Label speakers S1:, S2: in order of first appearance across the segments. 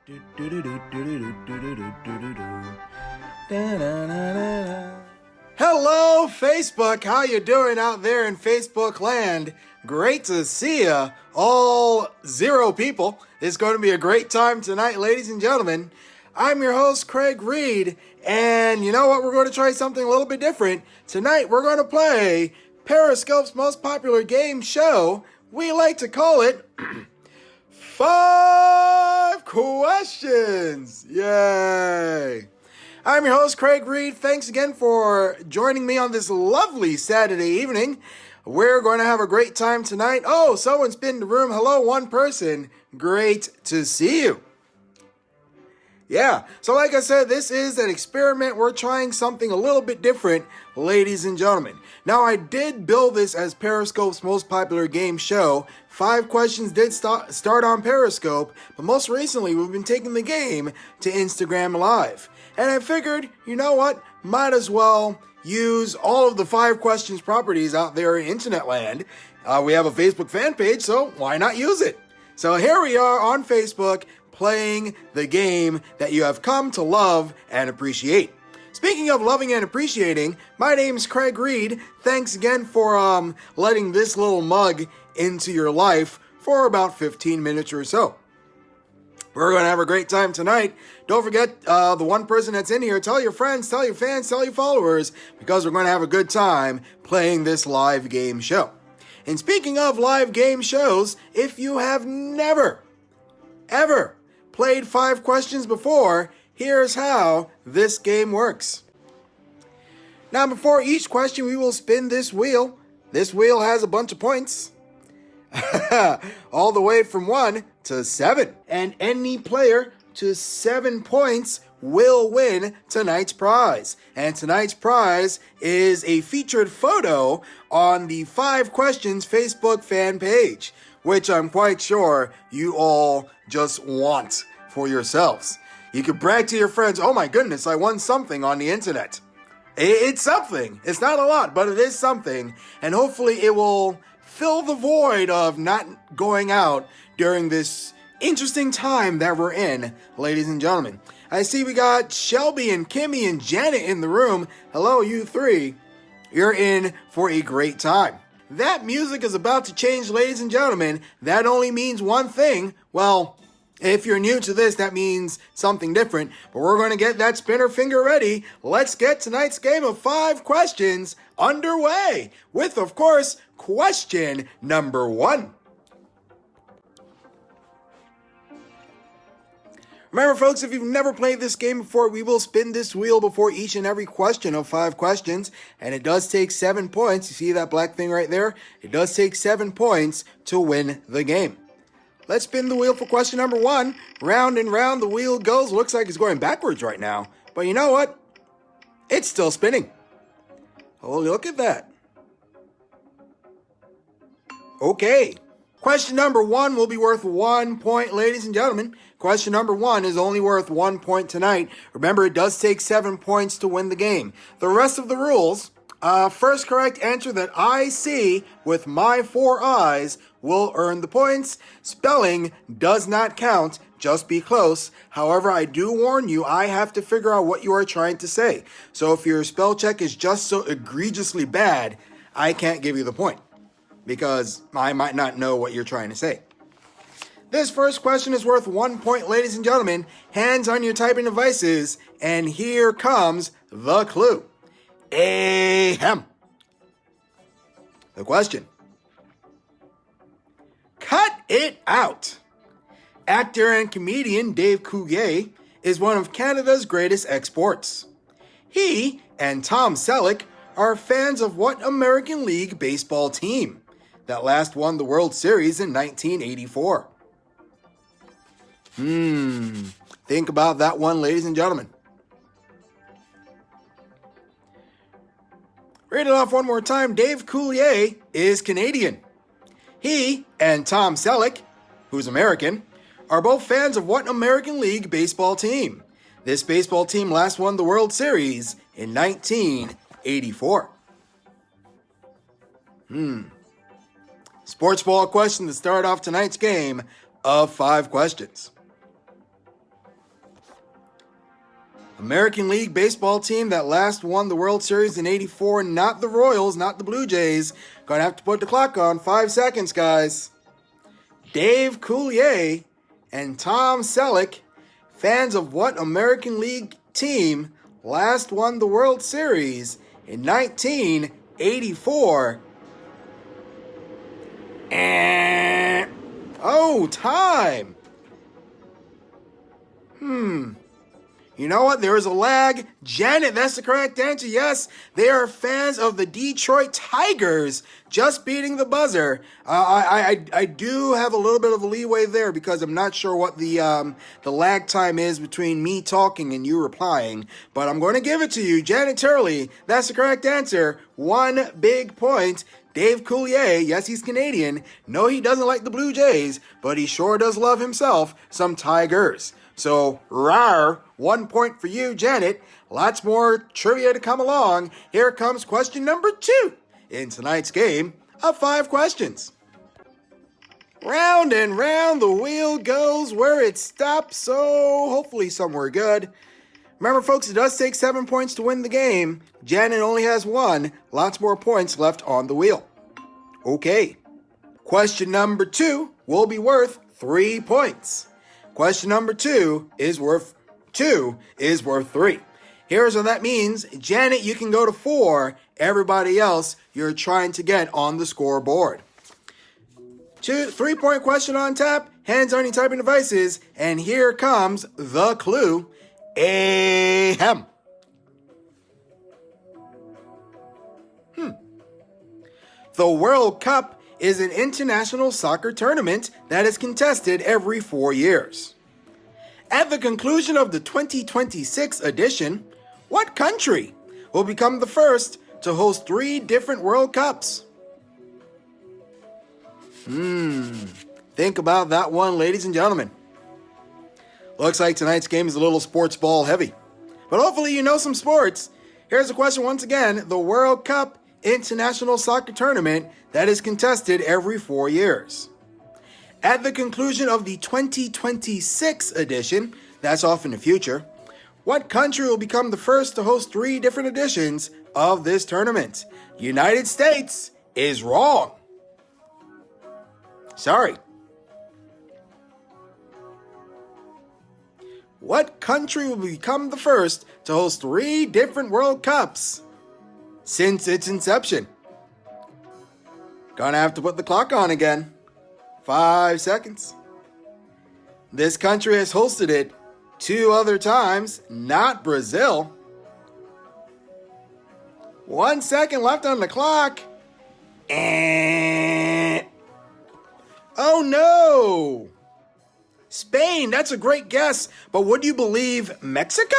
S1: Hello, Facebook. How you doing out there in Facebook land? Great to see ya. All 0 people. It's going to be a great time tonight, ladies and gentlemen. I'm your host, Reid, and you know what? We're going to try something a little bit different. Tonight, we're going to play Periscope's most popular game show. We like to call it 5 Questions. Yay! I'm your host, Reid. Thanks again for joining me on this lovely Saturday evening. We're going to have a great time tonight. Oh, someone's been in the room. Hello, one person. Great to see you. Yeah, so like I said, this is an experiment. We're trying something a little bit different, ladies and gentlemen. Now, I did build this as Periscope's most popular game show. 5 Questions did start on Periscope, but most recently, we've been taking the game to Instagram Live. And I figured, you know what, might as well use all of the 5 Questions properties out there in internet land. We have a Facebook fan page, so why not use it? So here we are on Facebook, playing the game that you have come to love and appreciate. Speaking of loving and appreciating, my name's Reid. Thanks again for letting this little mug into your life for about 15 minutes or so. We're going to have a great time tonight. Don't forget the one person that's in here, tell your friends, tell your fans, tell your followers, because we're going to have a good time playing this live game show. And speaking of live game shows, if you have never, ever played 5 Questions before, here's how this game works. Now, before each question, we will spin this wheel. This wheel has a bunch of points. All the way from 1 to 7. And any player to 7 points will win tonight's prize. And tonight's prize is a featured photo on the 5 Questions Facebook fan page, which I'm quite sure you all just want for yourselves. You can brag to your friends, oh my goodness, I won something on the internet. It's something. It's not a lot, but it is something. And hopefully it will fill the void of not going out during this interesting time that we're in, ladies and gentlemen. I see we got Shelby and Kimmy and Janet in the room. Hello, you 3. You're in for a great time. That music is about to change, ladies and gentlemen. That only means one thing. Well, if you're new to this, that means something different. But we're going to get that spinner finger ready. Let's get tonight's game of 5 questions underway. With, of course, question number 1. Remember, folks, if you've never played this game before, we will spin this wheel before each and every question of 5 questions. And it does take 7 points. You see that black thing right there? It does take 7 points to win the game. Let's spin the wheel for question number 1. Round and round the wheel goes. Looks like it's going backwards right now. But you know what? It's still spinning. Oh, look at that. Okay. Question number 1 will be worth 1 point, ladies and gentlemen. Question number 1 is only worth 1 point tonight. Remember, it does take 7 points to win the game. The rest of the rules, first correct answer that I see with my 4 eyes will earn the points. Spelling does not count. Just be close. However, I do warn you, I have to figure out what you are trying to say. So if your spell check is just so egregiously bad, I can't give you the point, because I might not know what you're trying to say. This first question is worth 1 point, ladies and gentlemen. Hands on your typing devices, and here comes the clue. Ahem. The question. Cut it out. Actor and comedian Dave Coulier is one of Canada's greatest exports. He and Tom Selleck are fans of what American League baseball team that last won the World Series in 1984? Think about that one, ladies and gentlemen. Read it off one more time. Dave Coulier is Canadian. He and Tom Selleck, who's American, are both fans of what American League baseball team? This baseball team last won the World Series in 1984. Sports ball question to start off tonight's game of 5 questions. American League baseball team that last won the World Series in '84, not the Royals, not the Blue Jays. Gonna have to put the clock on. 5 seconds, guys. Dave Coulier and Tom Selleck, fans of what American League team last won the World Series in 1984? Oh, time. You know what? There is a lag. Janet, that's the correct answer. Yes, they are fans of the Detroit Tigers, just beating the buzzer. I do have a little bit of a leeway there because I'm not sure what the lag time is between me talking and you replying. But I'm going to give it to you. Janet Turley, that's the correct answer. 1 big point. Dave Coulier, yes, he's Canadian. No, he doesn't like the Blue Jays, but he sure does love himself some Tigers. So, rawr, 1 point for you, Janet. Lots more trivia to come along. Here comes question number 2 in tonight's game of 5 questions. Round and round the wheel goes where it stops, so hopefully somewhere good. Remember, folks, it does take 7 points to win the game. Janet only has 1. Lots more points left on the wheel. Okay. Question number 2 will be worth 3 points. Question number 2 is worth 3. Here's what that means. Janet, you can go to 4. Everybody else, you're trying to get on the scoreboard. 3-point question on tap. Hands on your typing devices. And here comes the clue. Ahem. The World Cup is an international soccer tournament that is contested every 4 years. At the conclusion of the 2026 edition, what country will become the first to host 3 different World Cups? Think about that one, ladies and gentlemen. Looks like tonight's game is a little sports ball heavy. But hopefully you know some sports. Here's the question once again. The World Cup international soccer tournament that is contested every 4 years. At the conclusion of the 2026 edition, that's off in the future, what country will become the first to host 3 different editions of this tournament? United States is wrong. Sorry. What country will become the first to host 3 different World Cups since its inception? Gonna have to put the clock on again. 5 seconds. This country has hosted it 2 other times, not Brazil. 1 second left on the clock. Oh no! Spain, that's a great guess, but would you believe Mexico?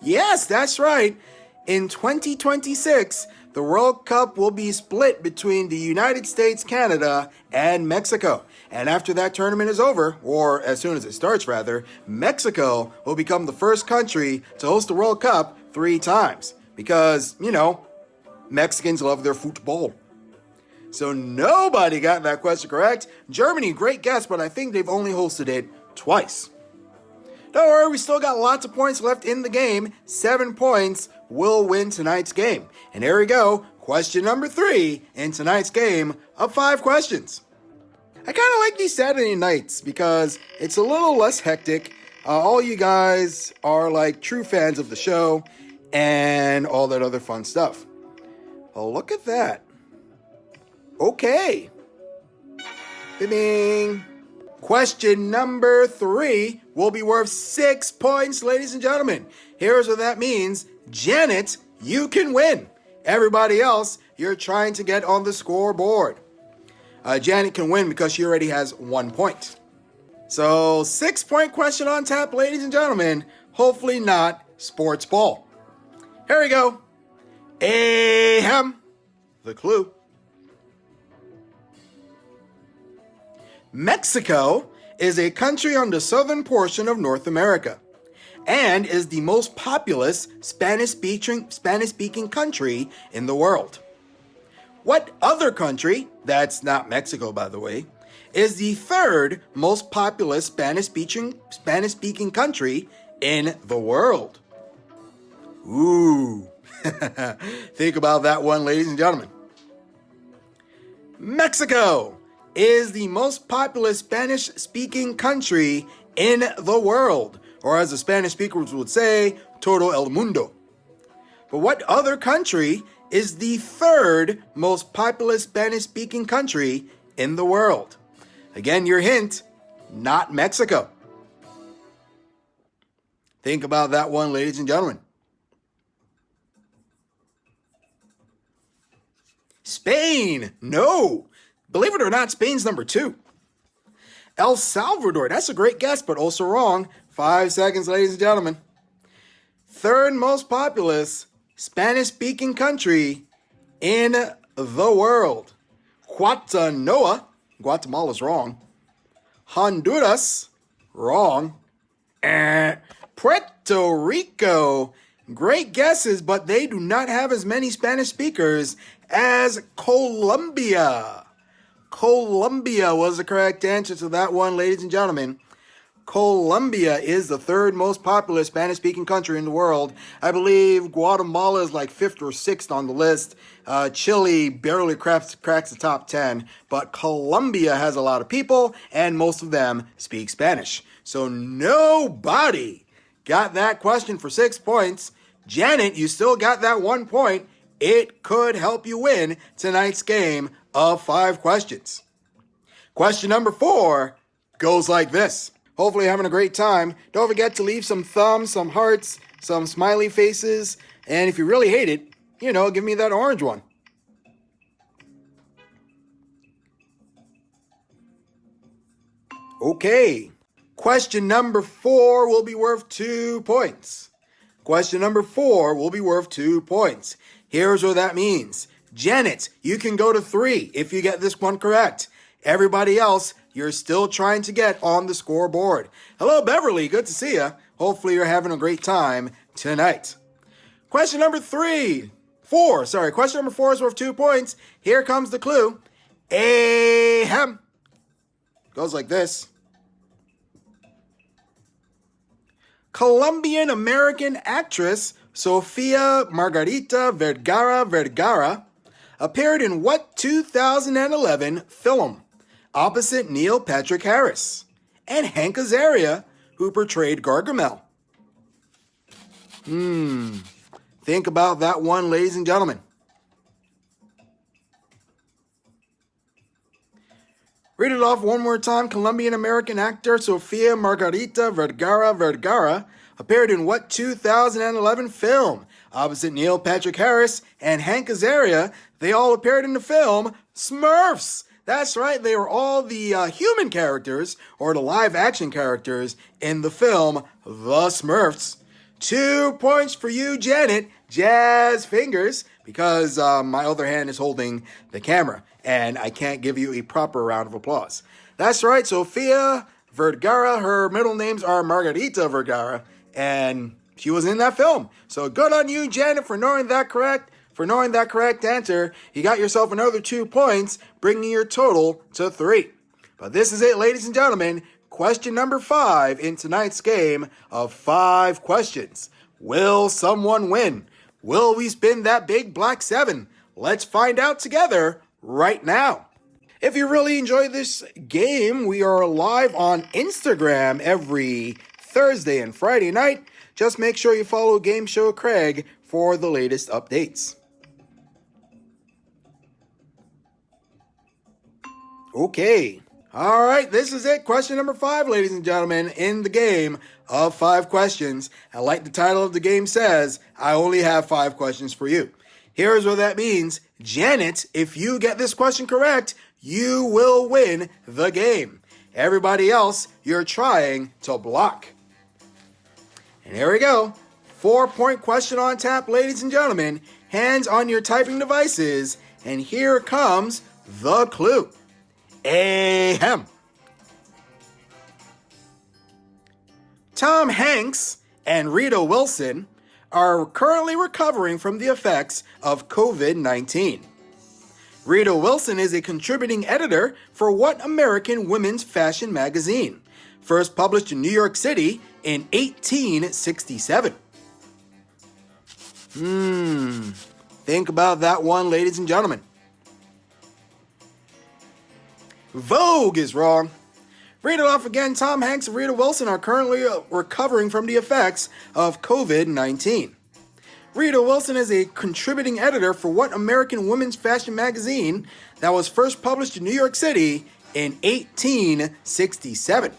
S1: Yes, that's right. In 2026, the World Cup will be split between the United States, Canada, and Mexico. And after that tournament is over, or as soon as it starts rather, Mexico will become the first country to host the World Cup 3 times. Because, you know, Mexicans love their football. So nobody got that question correct. Germany, great guess, but I think they've only hosted it twice. Don't worry, we still got lots of points left in the game. 7 points will win tonight's game. And here we go. Question number 3 in tonight's game of 5 questions. I kind of like these Saturday nights because it's a little less hectic. All you guys are like true fans of the show and all that other fun stuff. Oh, look at that. Okay. Bing. Question number 3 will be worth 6 points, ladies and gentlemen. Here's what that means. Janet, you can win. Everybody else, you're trying to get on the scoreboard. Janet can win because she already has 1 point. So 6-point question on tap, ladies and gentlemen. Hopefully not sports ball. Here we go. Ahem. The clue. Mexico is a country on the southern portion of North America and is the most populous Spanish-speaking country in the world. What other country, that's not Mexico by the way, is the 3rd most populous Spanish-speaking country in the world? Ooh. Think about that one, ladies and gentlemen. Mexico is the most populous Spanish-speaking country in the world, or as the Spanish speakers would say, todo el mundo. But what other country is the third most populous Spanish-speaking country in the world? Again, your hint, not Mexico. Think about that one, ladies and gentlemen. Spain, no. Believe it or not, Spain's number 2. El Salvador, that's a great guess, but also wrong. 5 seconds, ladies and gentlemen. Third most populous Spanish-speaking country in the world. Guatemala's wrong. Honduras, wrong. Puerto Rico, great guesses, but they do not have as many Spanish speakers as Colombia. Colombia was the correct answer to that one, ladies and gentlemen. Colombia is the third most populous Spanish-speaking country in the world. I believe Guatemala is like 5th or 6th on the list. Chile barely cracks the top 10. But Colombia has a lot of people, and most of them speak Spanish. So nobody got that question for 6 points. Janet, you still got that 1 point. It could help you win tonight's game of 5 questions. Question number 4 goes like this. Hopefully you're having a great time. Don't forget to leave some thumbs, some hearts, some smiley faces. And if you really hate it, give me that orange one. Okay. Question number 4 will be worth 2 points. Question number 4 will be worth 2 points. Here's what that means. Janet, you can go to 3 if you get this one correct. Everybody else, you're still trying to get on the scoreboard. Hello, Beverly. Good to see you. Hopefully you're having a great time tonight. Question number 4. Question number 4 is worth 2 points. Here comes the clue. Ahem. Goes like this. Colombian-American actress Sofia Margarita Vergara appeared in what 2011 film opposite Neil Patrick Harris and Hank Azaria, who portrayed Gargamel? Think about that one, ladies and gentlemen. Read it off one more time. Colombian-American actor Sofia Margarita Vergara appeared in what 2011 film opposite Neil Patrick Harris and Hank Azaria? They all appeared in the film Smurfs. That's right, they were all the human characters, or the live-action characters, in the film The Smurfs. 2 points for you, Janet. Jazz fingers, because my other hand is holding the camera, and I can't give you a proper round of applause. That's right, Sofia Vergara, her middle names are Margarita Vergara, and she was in that film. So good on you, Janet, for knowing that correct. For knowing that correct answer, you got yourself another 2 points, bringing your total to 3. But this is it, ladies and gentlemen. Question number 5 in tonight's game of 5 questions. Will someone win? Will we spin that big black 7? Let's find out together right now. If you really enjoy this game, we are live on Instagram every Thursday and Friday night. Just make sure you follow Game Show Craig for the latest updates. Okay. All right, this is it. Question number 5, ladies and gentlemen, in the game of 5 questions. And like the title of the game says, I only have 5 questions for you. Here's what that means. Janet, if you get this question correct, you will win the game. Everybody else, you're trying to block. And here we go. 4-point question on tap, ladies and gentlemen. Hands on your typing devices. And here comes the clue. Ahem. Tom Hanks and Rita Wilson are currently recovering from the effects of COVID-19. Rita Wilson is a contributing editor for what American women's fashion magazine, first published in New York City in 1867. Think about that one, ladies and gentlemen. Vogue is wrong. Read it off again. Tom Hanks and Rita Wilson are currently recovering from the effects of COVID-19. Rita Wilson is a contributing editor for What American Women's Fashion magazine that was first published in New York City in 1867.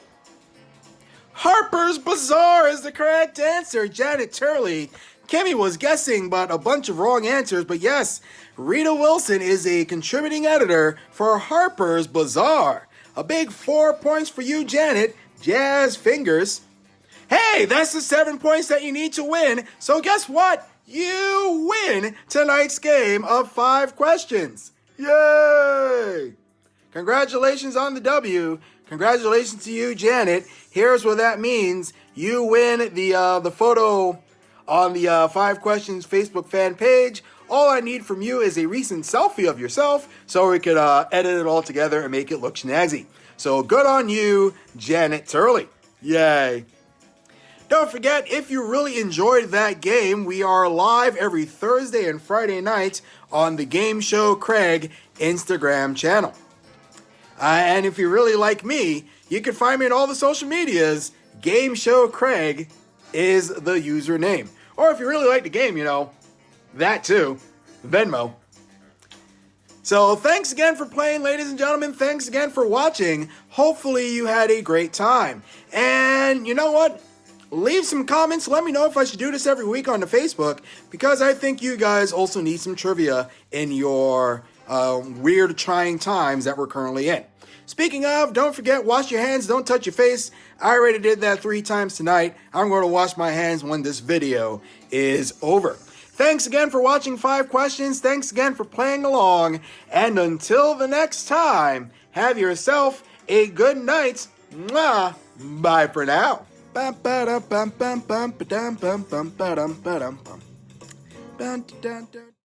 S1: Harper's Bazaar is the correct answer. Janet Turley. Kimmy was guessing, but a bunch of wrong answers. But yes, Rita Wilson is a contributing editor for Harper's Bazaar. A big 4 points for you, Janet. Jazz fingers. Hey, that's the 7 points that you need to win. So guess what? You win tonight's game of 5 questions. Yay! Congratulations on the W. Congratulations to you, Janet. Here's what that means. You win the photo on the 5 Questions Facebook fan page. All I need from you is a recent selfie of yourself so we could edit it all together and make it look snazzy. So good on you, Janet Turley. Yay. Don't forget, if you really enjoyed that game, we are live every Thursday and Friday night on the Game Show Craig Instagram channel. And if you really like me, you can find me on all the social medias. Game Show Craig is the username. Or if you really like the game, that too, Venmo. So thanks again for playing, ladies and gentlemen. Thanks again for watching. Hopefully you had a great time. And you know what? Leave some comments. Let me know if I should do this every week on the Facebook, because I think you guys also need some trivia in your weird, trying times that we're currently in. Speaking of, don't forget, wash your hands, don't touch your face. I already did that 3 times tonight. I'm going to wash my hands when this video is over. Thanks again for watching 5 Questions. Thanks again for playing along. And until the next time, have yourself a good night. Mwah. Bye for now.